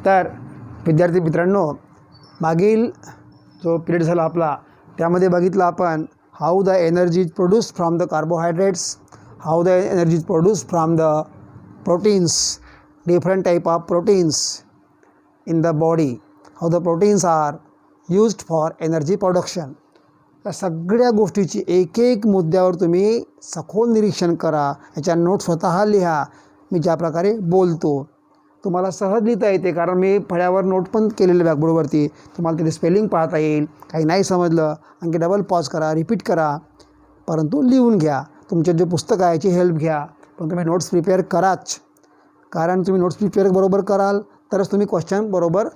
तर विद्यार्थी मित्रांनो, मागील जो पिरियड झाला आपला त्यामध्ये बघितलं आपण how the energy is produced from the carbohydrates, how the energy is produced from the proteins, different type of proteins in the body, how the proteins are used for energy production. या सगळ्या गोष्टीची एक एक मुद्द्यावर तुम्ही सखोल निरीक्षण करा, याच्या नोट स्वतः लिहा. मी ज्या प्रकारे बोलतो तुम्हाला सहज लिहिता येते, कारण मी फळ्यावर नोट पण केलेले बॅकबोर्डवरती. तुम्हाला तिथे स्पेलिंग पाहता येईल. काही नाही समजलं आणखी डबल पॉज करा, रिपीट करा, परंतु लिहून घ्या. तुमचे जे पुस्तक आहे याची हेल्प घ्या, पण तुम्ही नोट्स प्रिपेअर कराच. कारण तुम्ही नोट्स प्रिपेअर बरोबर कराल तरच तुम्ही क्वेश्चन बरोबर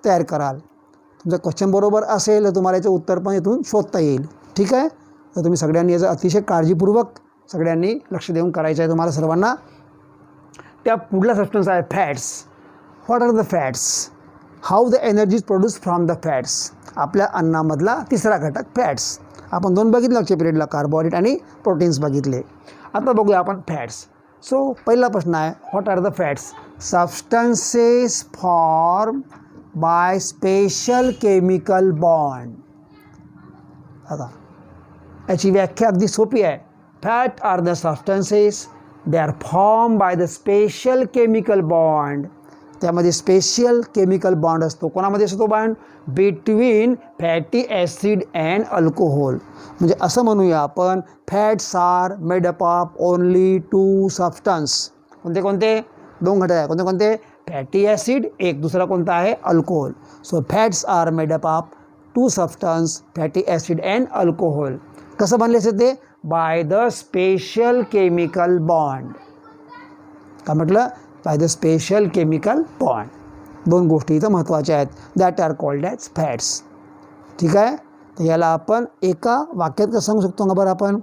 तयार कराल. तुमचं क्वेश्चन बरोबर असेल तर तुम्हाला याचं उत्तर पण इथून शोधता येईल. ठीक आहे, तर तुम्ही सगळ्यांनी याचं अतिशय काळजीपूर्वक सगळ्यांनी लक्ष देऊन करायचं आहे तुम्हाला सर्वांना. त्या पुढला सबस्टन्स आहे fats. What are the fats, how the energy is produce from the fats. आपल्या अन्नामधला तिसरा घटक फॅट्स. आपण दोन बघितले मागच्या पिरियडला, कार्बोहायड्रेट आणि प्रोटीन्स बघितले. आता बघूया आपण फॅट्स. सो पहिला प्रश्न आहे what are the fats. Substances form by special chemical bond. आता याची व्याख्या अगदी सोपी आहे. Fat are the substances they are form by the special chemical bond. त्यामध्ये स्पेशल केमिकल बॉन्ड असतो. कोणामध्ये असतो तो bond? Between fatty acid and alcohol. म्हणजे असं म्हणूया आपण fats are made up of only two substance. कोणते कोणते? दोन घटक आहे. कोणते कोणते? फॅटी ॲसिड, एक दुसरा कोणता आहे? Alcohol. So fats are made up of two substance, fatty acid and alcohol. कसं बनले असेल ते? By the special chemical bond. काय म्हटलं? By the special chemical bond. दोन गोष्टी इथं महत्त्वाच्या आहेत. That are called as fats. ठीक आहे, तर याला आपण एका वाक्यात कसं सांगू शकतो का बरं आपण?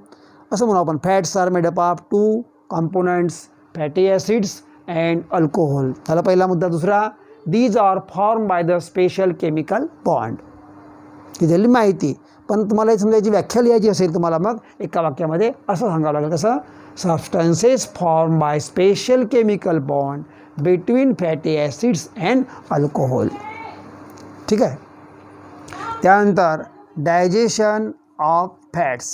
असं म्हणू आपण fats are made up of two components, fatty acids and alcohol. झाला पहिला मुद्दा. दुसरा, these are form by the special chemical bond. ही झाली माहिती. पण तुम्हाला हे समजायची व्याख्या लिहायची असेल तुम्हाला मग एका वाक्यामध्ये असं सांगावं लागेल. कसं? Substances form by special chemical bond between fatty acids and alcohol. ठीक आहे. त्यानंतर डायजेशन ऑफ फॅट्स.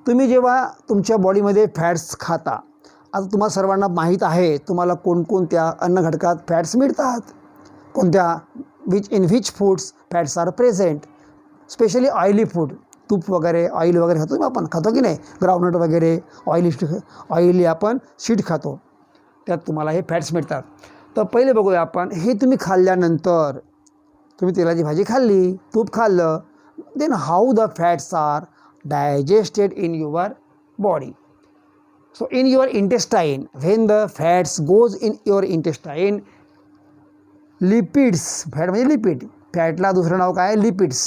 तुम्ही जेव्हा तुमच्या बॉडीमध्ये फॅट्स खाता, आता तुम्हाला सर्वांना माहीत आहे तुम्हाला कोणकोणत्या अन्नघटकात फॅट्स मिळतात, कोणत्या in which foods fats are present. Specially oily food, तूप वगैरे, ऑइल वगैरे खातो आपण, खातो की नाही? ग्राउंडनट वगैरे ऑइली आपण शीट खातो, त्यात तुम्हाला हे फॅट्स मिळतात. तर पहिले बघूया आपण, हे तुम्ही खाल्ल्यानंतर, तुम्ही तेलाची भाजी खाल्ली, तूप खाल्लं, then how the fats are digested in your body. So in your intestine, when the fats goes in your intestine, lipids, fat म्हणजे लिपिड, फॅटला दुसरं नाव काय? Lipids.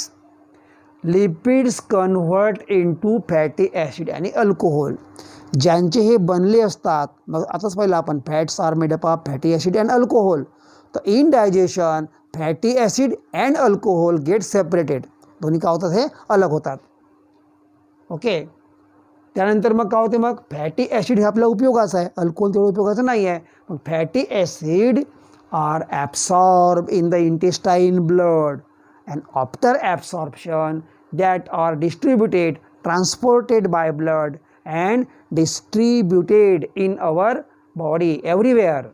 Lipids convert into fatty acid आणि अल्कोहोल. ज्यांचे हे बनले असतात, मग आताच पहिलं आपण fats are made up of fatty acid and alcohol. तर in digestion fatty acid and alcohol get separated. दोन्ही काय होतात? हे अलग होतात. ओके. त्यानंतर मग काय होते? मग फॅटी ॲसिड हे आपल्या उपयोगाचं आहे, अल्कोहोल तेवढं उपयोगाचं नाही आहे. मग fatty acid are absorb in the intestine blood and after absorption that are distributed, transported by blood and distributed in our body everywhere.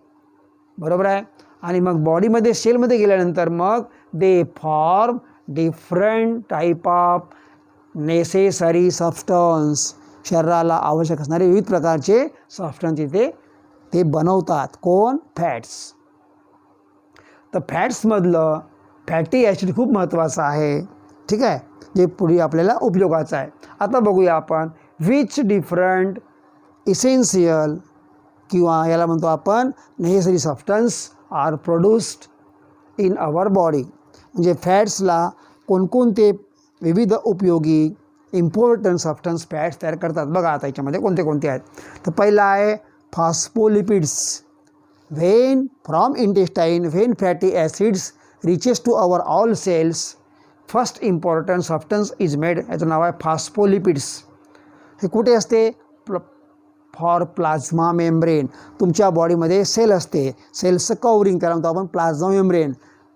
बरोबर आहे. आणि मग बॉडीमध्ये, सेलमध्ये गेल्यानंतर मग they form different type of necessary substance. शरीराला आवश्यक असणारे विविध प्रकारचे सबस्टन्स इथे ते बनवतात. कोण? फॅट्स. तर फॅट्समधलं फॅटी ॲसिड खूप महत्त्वाचं आहे. ठीक आहे, जे पुढे आपल्याला उपयोगाचं आहे. आता बघूया आपण विच डिफरंट इसेन्शियल किंवा याला म्हणतो आपण necessary substance are produced in our body. म्हणजे फॅट्सला कोणकोणते विविध उपयोगी इम्पॉर्टंट सबस्टन्स फॅट्स तयार करतात. बघा आता याच्यामध्ये कोणते कोणते आहेत. तर पहिला आहे phospholipids. When from intestine, when fatty acids reaches to our all cells, first important substance is made. याचं नाव आहे फॉस्फोलिपिड्स. हे कुठे असते? For plasma membrane. तुमच्या बॉडीमध्ये सेल असते, सेल्सचं कवरिंग त्याला म्हणतो आपण प्लाझ्मा मेम्ब्रेन.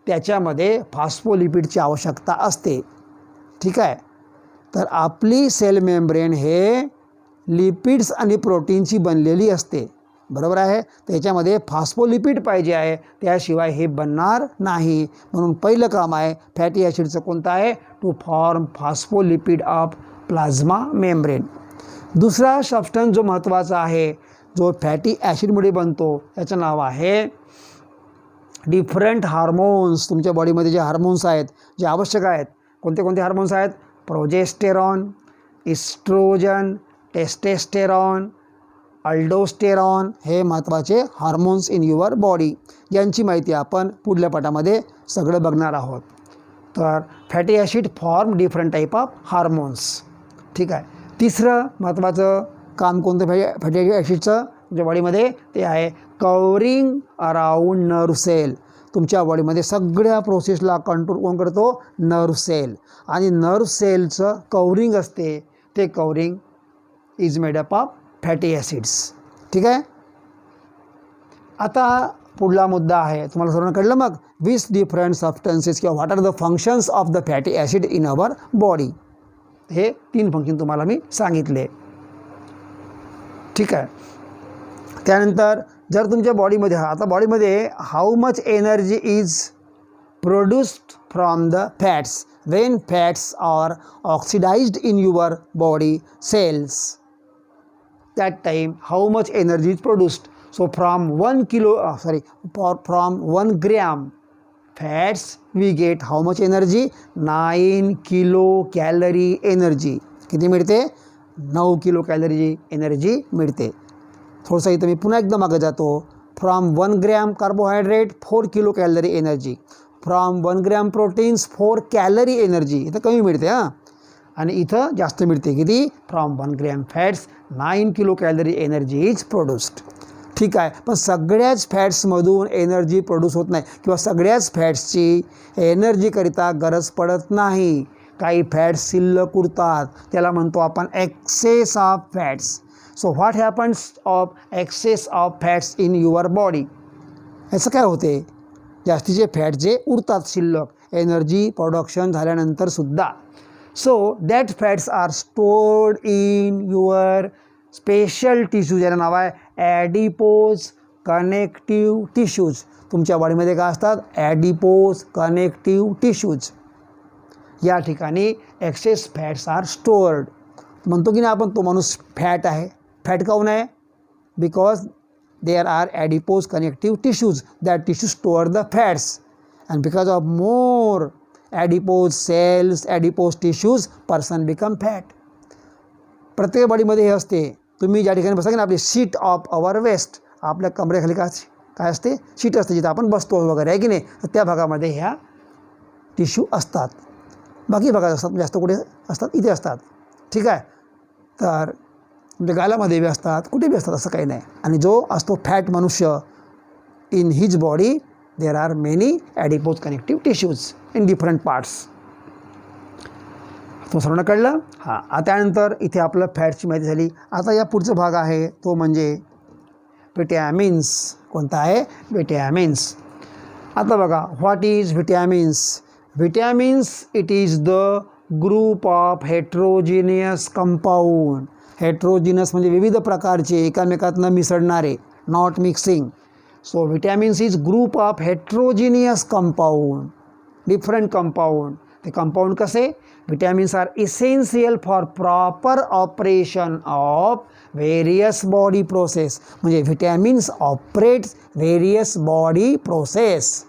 त्याच्यामध्ये फॉस्फोलिपिडची आवश्यकता असते. ठीक आहे. तर आपली सेल मेम्ब्रेन हे लिपिड्स आणि प्रोटीनची बनलेली असते, बरोबर आहे. त्याच्यामध्ये फॉस्फोलिपिड पाहिजे आहे, त्याशिवाय हे बनणार नाही. म्हणून पहिलं काम आहे फॅटी ॲसिडचं कोणतं आहे? To form phospholipid of plasma membrane. दुसरा सबस्टन्स जो महत्त्वाचा आहे, जो फॅटी ॲसिडमुळे बनतो, त्याचं नाव आहे डिफरंट हार्मोन्स. तुमच्या बॉडीमध्ये जे हार्मोन्स आहेत, जे आवश्यक आहेत, कोणते कोणते हार्मोन्स आहेत? प्रोजेस्टेरॉन, इस्ट्रोजन, टेस्टेस्टेरॉन, अल्डोस्टेरॉन, हे महत्त्वाचे हार्मोन्स इन युअर बॉडी. यांची माहिती आपण पुढल्या पाठामध्ये सगळं बघणार आहोत. तर fatty acid form different type of hormones. ठीक आहे. तिसरं महत्त्वाचं काम कोणतं फॅटी ॲसिडचं तुमच्या बॉडीमध्ये? ते आहे कवरिंग अराउंड नर्व सेल. तुमच्या बॉडीमध्ये सगळ्या प्रोसेसला कंट्रोल कोण करतो? Nerve cell. आणि नर्व सेलचं कवरिंग असते, ते covering is made up of fatty acids. ठीक आहे. आता पुढला मुद्दा आहे, तुम्हाला सर्वांना कळलं मग विच डिफरंट सबस्टन्सेस किंवा what are the functions of the fatty acid in our body. हे 3 फंक्शन तुम्हाला मी सांगितले. ठीक आहे. त्यानंतर जर तुमच्या बॉडीमध्ये, आता बॉडीमध्ये how much energy is produced from the fats when fats are oxidized in your body cells, that time how much energy is produced? So from 1 gram fats we get how much energy? 9 kilocalorie energy. किती मिळते? 9 kilo calorie energy मिळते. थोडंसं इथं मी पुन्हा एकदा मागे जातो. From 1 gram carbohydrate 4 kilo calorie energy. From 1 gram proteins 4 calorie energy. इथं कमी मिळते हां, आणि इथं जास्त मिळते. किती? From 1 gram fats 9 kilo calorie energy is produced. ठीक आहे. पण सगळ्याच फॅट्समधून एनर्जी प्रोड्यूस होत नाही, किंवा सगळ्याच फॅट्सची एनर्जीकरिता गरज पडत नाही. काही फॅट्स शिल्लक उरतात, त्याला म्हणतो आपण excess of fats. So what happens of excess of fats in your body? याचं काय होते? जास्तीचे फॅट जे उरतात शिल्लक एनर्जी प्रोडक्शन झाल्यानंतर सुद्धा. So that fats are stored in your special tissues. याचं नाव आहे ॲडिपोज कनेक्टिव्ह टिश्यूज. तुमच्या बॉडीमध्ये काय असतात? ॲडिपोज कनेक्टिव्ह टिश्यूज. या ठिकाणी एक्सेस फॅट्स आर स्टोर्ड. म्हणतो की नाही आपण तो माणूस फॅट आहे. फॅट काऊन आहे? Because there are adipose connective tissues. That tissues store the fats, and because of more adipose cells, adipose tissues, person become fat. प्रत्येक बॉडीमध्ये हे असते. तुम्ही ज्या ठिकाणी बसता की ना, आपली सीट ऑफ अवर वेस्ट, आपल्या कमरेखाली काय असते? सीट असते, जिथं आपण बसतो वगैरे, आहे की नाही? तर त्या भागामध्ये ह्या टिश्यू असतात. बाकी भागात असतात, जास्त कुठे असतात? इथे असतात. ठीक आहे. तर म्हणजे गालामध्ये बी असतात, कुठे बी असतात, असं काही नाही. आणि जो असतो फॅट मनुष्य, in his body there are many adipose connective tissues in different parts. तो सर्वांना कळलं? हां. त्यानंतर इथे आपलं फॅटची माहिती झाली. आता या पुढचा भाग आहे तो म्हणजे व्हिटॅमिन्स. कोणता आहे? व्हिटॅमिन्स. आता बघा, what is vitamins? Vitamins it is the group of heterogeneous compound. Heterogeneous म्हणजे विविध प्रकारचे, एकामेकात न मिसळणारे, not mixing. So vitamins is group of heterogeneous compound, different compound. ते कंपाऊंड कसे? Vitamins are essential for proper operation of various body process. म्हणजे vitamins operates various body process.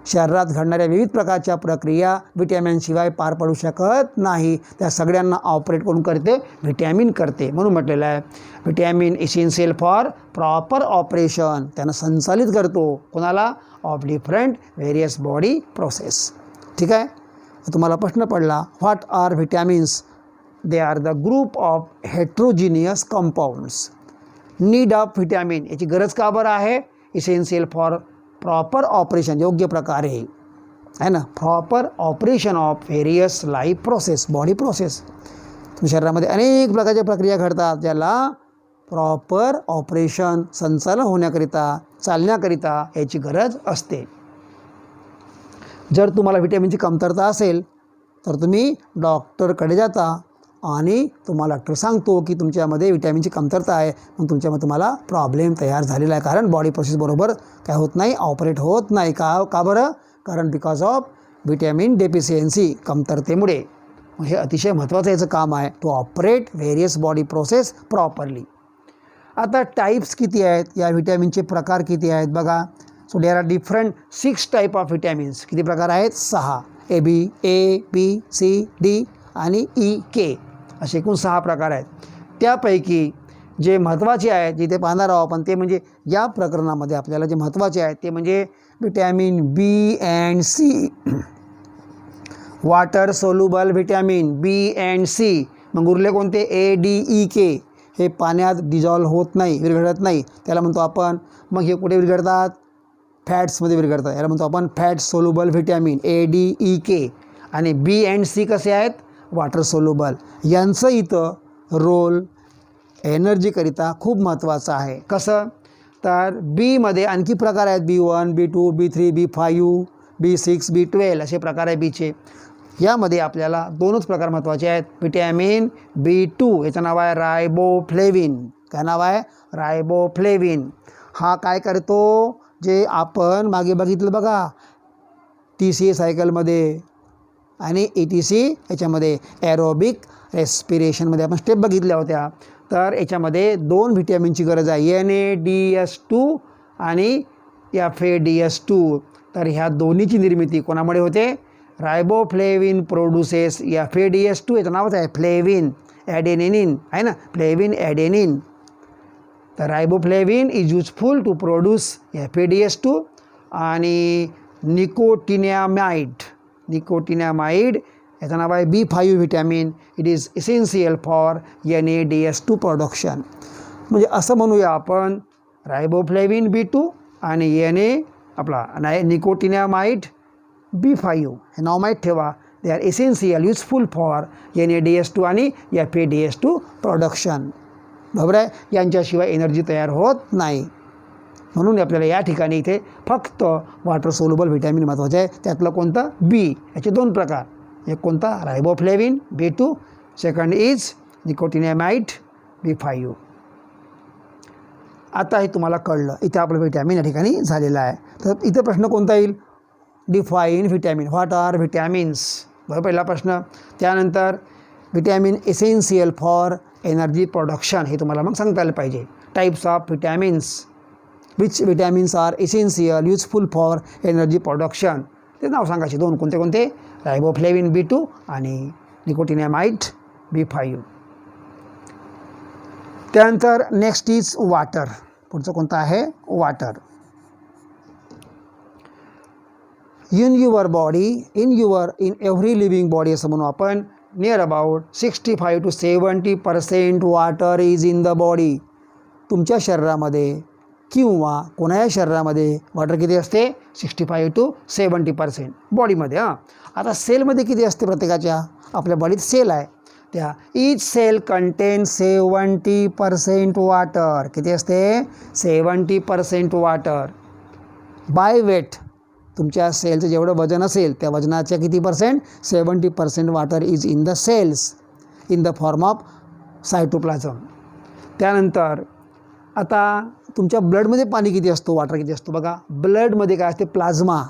शरीरात घडणाऱ्या विविध प्रकारच्या प्रक्रिया व्हिटॅमिनशिवाय पार पडू शकत नाही. त्या सगळ्यांना ऑपरेट करून करते व्हिटॅमिन करते. म्हणून म्हटलेलं आहे vitamin essential for proper operation. त्यानं संचालित करतो कोणाला? Of different various body process. ठीक आहे. तुम्हाला प्रश्न पडला, what are vitamins? They are the group of heterogeneous compounds. Need of vitamin, याची गरज का बरं आहे? इसेन्शियल फॉर प्रॉपर ऑपरेशन, योग्य प्रकारे आहे ना, proper operation of various life process, body process. शरीरामध्ये अनेक प्रकारच्या प्रक्रिया घडतात, ज्याला प्रॉपर ऑपरेशन संचालन होण्याकरिता चालण्याकरिता याची गरज असते. जर तुम्हाला व्हिटॅमिनची कमतरता असेल तर तुम्ही डॉक्टरकडे जाता आणि तुम्हाला डॉक्टर सांगतो की तुमच्यामध्ये व्हिटॅमिनची कमतरता आहे, मग तुमच्यामध्ये तुम्हाला प्रॉब्लेम तयार झालेला आहे, कारण बॉडी प्रोसेस बरोबर काय होत नाही, ऑपरेट होत नाही. का बरं? कारण बिकॉज ऑफ व्हिटॅमिन डेफिशियन्सी, कमतरतेमुळे. हे अतिशय महत्त्वाचं याचं काम आहे, to operate various body process properly. आता टाईप्स किती आहेत, या व्हिटॅमिनचे प्रकार किती आहेत बघा. So there are different 6 type of vitamins. किती प्रकार आहेत? 6. ए बी सी डी आणि ई के असे एकूण 6 प्रकार आहेत. त्यापैकी जे महत्त्वाचे आहेत, जिथे पाहणार आहोत आपण, ते म्हणजे या प्रकरणामध्ये आपल्याला जे महत्त्वाचे आहेत ते म्हणजे vitamin B and C, water soluble vitamin B and C. मग उरले कोणते? A D E K. हे पाण्यात डिझॉल्व्ह होत नाही, विरघळत नाही, त्याला म्हणतो आपण. मग हे कुठे विरघळतात? फॅट्समध्ये विरघळतात, याला म्हणतो आपण fat soluble vitamin A D E K. आणि बी अँड सी कसे आहेत? Water soluble. यांचं इथं रोल एनर्जीकरिता खूप महत्त्वाचं आहे. कसं? तर बीमध्ये आणखी प्रकार आहेत, B1, B2, B3, B5, B6, B12 असे प्रकार आहे बीचे. यामध्ये आपल्याला 2च प्रकार महत्त्वाचे आहेत. व्हिटॅमिन B2 याचं नाव आहे रायबोफ्लेविन. काय नाव आहे? रायबोफ्लेविन. हा काय करतो? जे आपण मागे बघितलं बघा, TCA सायकलमध्ये आणि ETC याच्यामध्ये एरोबिक रेस्पिरेशनमध्ये आपण स्टेप बघितल्या होत्या. तर याच्यामध्ये 2 व्हिटॅमिनची गरज आहे, NADH2 आणि FADH2. तर ह्या दोन्हीची निर्मिती कोणामुळे होते? Riboflavin produces FADH2. याचं नावच आहे फ्लेविन ॲडेनिन, आहे ना, फ्लेविन ॲडेनिन. तर riboflavin is useful to produce FADH2. आणि निकोटिनॅमाइड याचं नाव आहे B5 vitamin. It is essential for NADH2 production. म्हणजे असं म्हणूया आपण, रायबोफ्लेविन B2 आणि निकोटिनॅमाइड B5 हे नाव माहीत ठेवा. They are essential useful for NADH2 आणि FADH2 प्रोडक्शन. बरोबर आहे? यांच्याशिवाय एनर्जी तयार होत नाही. म्हणून आपल्याला या ठिकाणी इथे फक्त वॉटर सोल्युबल व्हिटॅमिन महत्त्वाचे आहे. त्यातलं कोणतं? बी. याचे 2 प्रकार. एक कोणता? Riboflavin B2. Second is nicotinamide B5. आता हे तुम्हाला कळलं. इथे आपलं व्हिटॅमिन या ठिकाणी झालेलं आहे. तर इथे प्रश्न कोणता येईल? Define vitamin. What are vitamins? बरोबर, पहिला प्रश्न. त्यानंतर vitamin essential for energy production, हे तुम्हाला मग सांगता आलं पाहिजे. Types of vitamins. Which vitamins are essential useful for energy production, ते नाव सांगायचे. 2 कोणते कोणते? रायबोफ्लेविन B2 आणि निकोटिनॅमाइड B5. त्यानंतर नेक्स्ट इज वॉटर. पुढचं कोणतं आहे? Water. In every living body असं म्हणू आपण, near about 65 to 70% water is in the body. तुमच्या शरीरामध्ये किंवा कोणाच्या शरीरामध्ये वॉटर किती असते? 65 to 70% बॉडीमध्ये. आता सेलमध्ये किती असते प्रत्येकाच्या? आपल्या बॉडीत सेल आहे, त्या ईच सेल कंटेन्स 70% वॉटर. किती असते? 70% वॉटर. बाय वेट, तुमच्या सेलचं जेवढं वजन असेल त्या वजनाच्या किती percent? 70% water is in the cells in the form of cytoplasm. त्यानंतर आता तुमच्या ब्लडमध्ये पाणी किती असतो? वॉटर किती असतो? बघा, ब्लडमध्ये काय असते? प्लाझ्मा,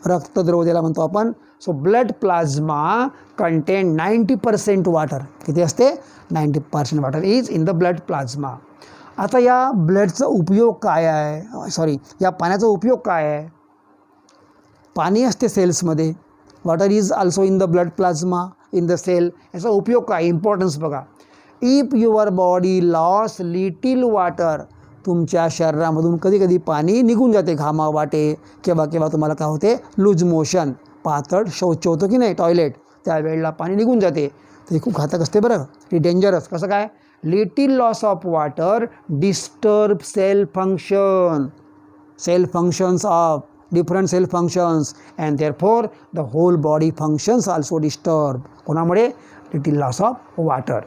रक्तद्रव ज्याला म्हणतो आपण. So blood plasma content 90% water. किती असते? 90% water is in the blood plasma. आता या ब्लडचा उपयोग काय आहे? या पाण्याचा उपयोग काय आहे? पाणी असते सेल्समध्ये, water is also in the blood plasma in the cell. याचा उपयोग काय? इम्पॉर्टन्स बघा. If your body loss little water, तुमच्या शरीरामधून कधी कधी पाणी निघून जाते घामा वाटे, केव्हा केव्हा तुम्हाला काय होते? लूज मोशन, पातळ शौच होतं की नाही टॉयलेट, त्यावेळेला पाणी निघून जाते. ते खूप घातक असते बरं, ती डेंजरस. कसं काय? Little loss of water disturb cell functions of different cell functions and therefore the whole body functions also disturb. कोणामुळे? Little loss of water.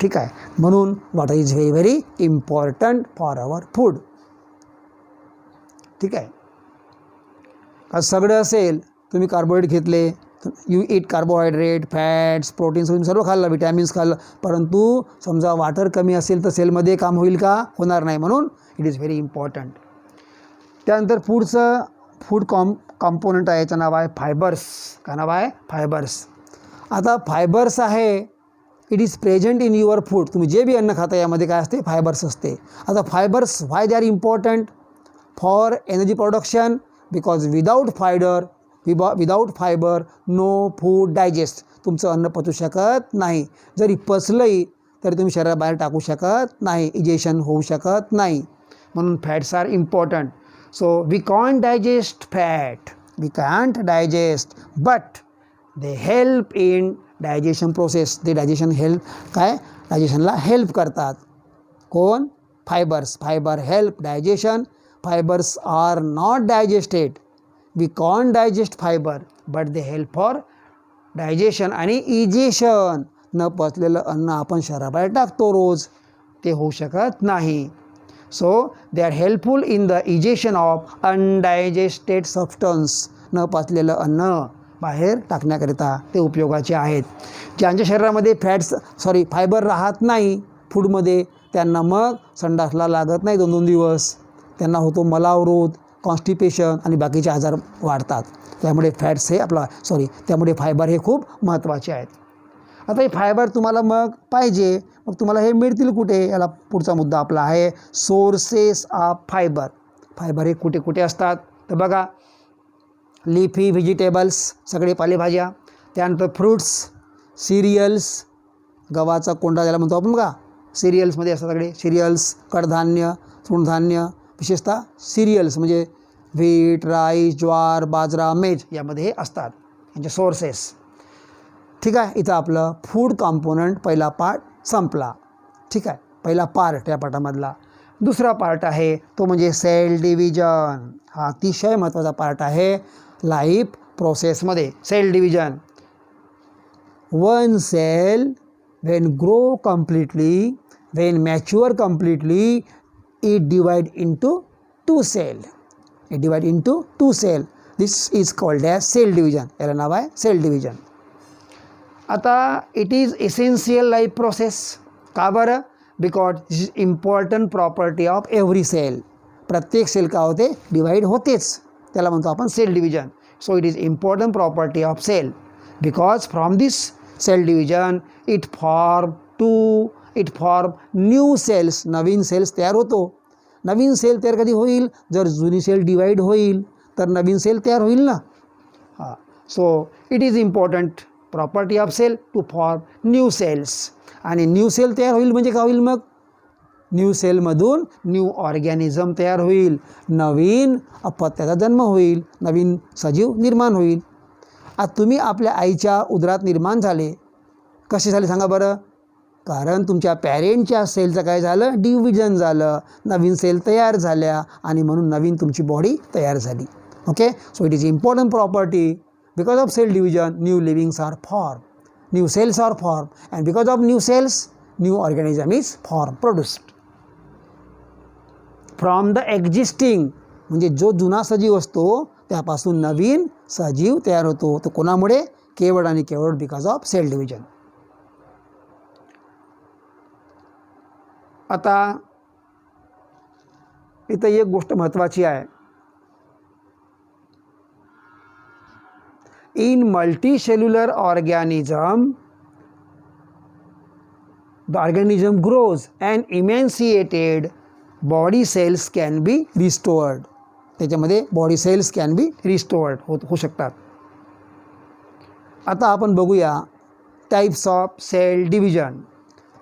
ठीक आहे. म्हणून water is very very important for our food. ठीक आहे. का सगळं असेल, तुम्ही कार्बोहायड्रेट घेतले, you eat carbohydrate, fats, proteins सर्व खाल्लं, विटॅमिन्स खाल्लं, परंतु समजा वॉटर कमी असेल तर सेलमध्ये काम होईल का? होणार नाही. म्हणून इट इज व्हेरी इम्पॉर्टंट. त्यानंतर फूड कॉम्पोनंट आहे, याचं नाव आहे फायबर्स. का नाव आहे? फायबर्स. आता फायबर्स आहे, it is present in your food. तुम्ही जे बी अन्न खाता यामध्ये काय असते? फायबर्स असते. आता fibres why they are important? For energy production, because without fibre no food digest. तुमचं अन्न पचू शकत नाही. जरी पचलंही तरी तुम्ही शरीराबाहेर टाकू शकत नाही, इजेशन होऊ शकत नाही. म्हणून fats are important. So we can't digest fat, we can't digest, but they help in digestion process. ते डायजेशनला हेल्प करतात. कोण? Fibres. Fibre help digestion. Fibres are not digested. We can't digest fibre, but they help for digestion आणि egestion. न पचलेलं अन्न आपण शरीराबाहेर टाकतो रोज, ते होऊ शकत नाही. So they are helpful in the egestion of undigested substance. न पचलेलं अन्न बाहेर टाकण्याकरिता ते उपयोगाचे आहेत. ज्यांच्या शरीरामध्ये फायबर राहत नाही फूडमध्ये, त्यांना मग संडासला लागत नाही 2-2 दिवस. त्यांना होतो मलावरोध, कॉन्स्टिपेशन आणि बाकीचे आजार वाढतात. त्यामुळे त्यामुळे फायबर हे खूप महत्त्वाचे आहेत. आता हे फायबर तुम्हाला मग पाहिजे, मग तुम्हाला हे मिळतील कुठे? याला पुढचा मुद्दा आपला आहे सोर्सेस ऑफ फायबर. फायबर हे कुठे कुठे असतात? तर बघा, लिफी व्हेजिटेबल्स, सगळे पालेभाज्या, त्यानंतर फ्रूट्स, सिरियल्स, गव्हाचा कोंडा ज्याला म्हणतो आपण बघा, सिरियल्समध्ये असतात सगळे. सिरियल्स, कडधान्य, तृणधान्य, विशेषतः सिरियल्स म्हणजे व्हीट, राईस, ज्वार, बाजरा, मेज यामध्ये हे असतात, यांचे सोर्सेस. ठीक आहे. इथं आपलं फूड कॉम्पोनंट पहिला पार्ट संपला. ठीक आहे. पहिला पार्ट या पार्टामधला. दुसरा पार्ट आहे तो म्हणजे सेल डिव्हिजन. हा अतिशय महत्त्वाचा पार्ट आहे लाईफ प्रोसेसमध्ये. Cell division. One cell when grow completely, when mature completely, it divide into two cell. It divide into two cell. This is called as cell division. याला नाव आहे सेल डिव्हिजन. आता it is essential life process. का बरं? Because this is important property of every cell. प्रत्येक cell का होते? Divide होतेच. त्याला म्हणतो आपण cell division. So it is important property of cell, because from this cell division it form new cells. नवीन सेल्स तयार होतो. नवीन सेल तयार कधी होईल? जर जुनी सेल डिवाइड होईल तर नवीन सेल तयार होईल ना. हां. So it is important property of cell to form new cells. आणि न्यू सेल तयार होईल म्हणजे काय होईल मग? न्यू सेलमधून न्यू ऑर्गॅनिझम तयार होईल. नवीन अपत्याचा जन्म होईल. नवीन सजीव निर्माण होईल. आता तुम्ही आपल्या आईच्या उदरात निर्माण झाले. कसे झाले सांगा बरं? कारण तुमच्या पॅरेंटच्या सेलचं काय झालं? डिव्हिजन झालं. नवीन सेल तयार झाल्या आणि म्हणून नवीन तुमची बॉडी तयार झाली. Okay. So it is important property. Because of cell division new livings are form, new cells are form, and because of new cells new organism is produced from the existing. म्हणजे जो जुना सजीव असतो त्यापासून नवीन सजीव तयार होतो. तो कोणामुळे? केवळ आणि केवळ बिकॉज ऑफ सेल डिव्हिजन. आता इथं एक गोष्ट महत्त्वाची आहे. In multicellular organism the organism grows and emaciated body cells can be restored. त्याच्यामध्ये body cells can be restored होऊ शकतात. आता आपण बघूया types of cell division.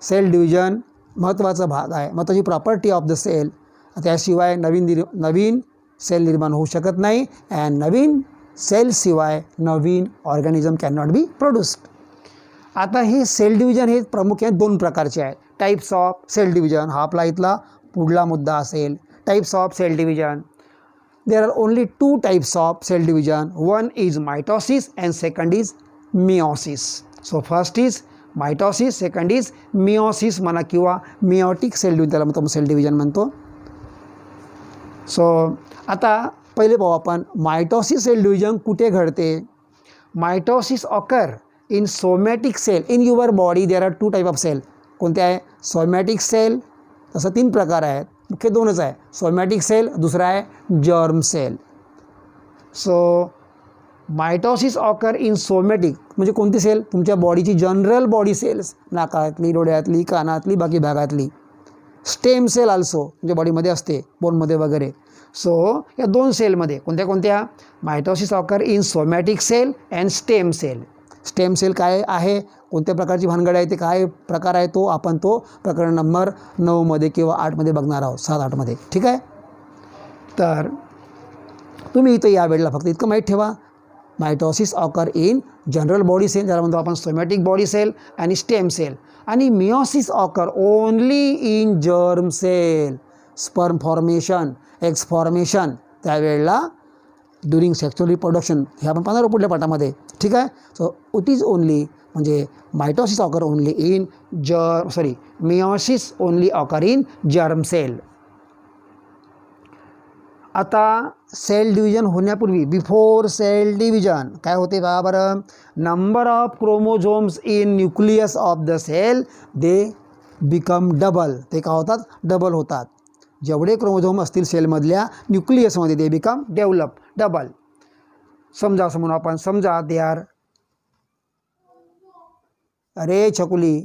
Cell division महत्त्वाचा भाग आहे, महत्त्वाची प्रॉपर्टी ऑफ द सेल. त्याशिवाय नवीन सेल निर्माण होऊ शकत नाही. अँड नवीन सेलशिवाय नवीन organism can not be produced. आता हे सेल डिव्हिजन हे प्रामुख्याने 2 प्रकारचे आहेत. टाईप्स ऑफ सेल डिव्हिजन हा आपला इथला पुढला मुद्दा असेल. Types of cell division. There are only 2 types of cell division. One is mitosis and second is meiosis. So first is mitosis, second is meiosis म्हणा किंवा मिओटिक सेल डिव्हिजन, त्याला म्हणतो सेल डिव्हिजन म्हणतो. सो आता पहिले पाहू आपण मायटॉसिस सेल डिव्हिजन कुठे घडते. Mitosis occur in somatic cell in your body. There are 2 type of cell. कोणते आहे? Somatic cell. तसं 3 प्रकार आहेत, मुख्य 2च आहे, सोमॅटिक सेल, दुसरा आहे germ cell. So mitosis occur in somatic म्हणजे कोणती सेल? तुमच्या बॉडीची जनरल बॉडी सेल्स, नाकातली, डोळ्यातली, कानातली, बाकी भागातली. स्टेम सेल आल्सो म्हणजे बॉडीमध्ये असते, बोनमध्ये वगैरे. सो या 2 सेलमध्ये कोणत्या कोणत्या? Mitosis occur in somatic cell and stem cell. Stem cell काय आहे, कोणत्या प्रकारची भानगड आहे, ते काय प्रकार आहे, तो आपण प्रकरण नंबर 9मध्ये किंवा 8मध्ये बघणार आहोत, 7-8मध्ये. ठीक आहे. तर तुम्ही इथं या वेळेला फक्त इतकं माहीत ठेवा, mitosis occur in general body cell, ज्याला म्हणतो आपण सोमॅटिक बॉडी सेल आणि स्टेम सेल. आणि meiosis occur only in germ cell. Sperm formation, eggs formation त्यावेळेला ड्युरिंग सेक्शुअल रिप्रोडक्शन हे आपण पाहणार पुढल्या पाठामध्ये. ठीक आहे. सो इट इज ओनली म्हणजे mitosis occur only in meiosis only occur in germ cell. आता सेल डिव्हिजन होण्यापूर्वी, बिफोर सेल डिव्हिजन काय होते बघा बरं. Number of chromosomes in nucleus of the cell they become double. ते काय होतात? डबल होतात. जेवढे क्रोमोझोम असतील सेलमधल्या न्यूक्लियसमध्ये दे बिकम डेव्हलप, डबल. समजा असं म्हणून आपण, समजा दे आर, अरे छकुली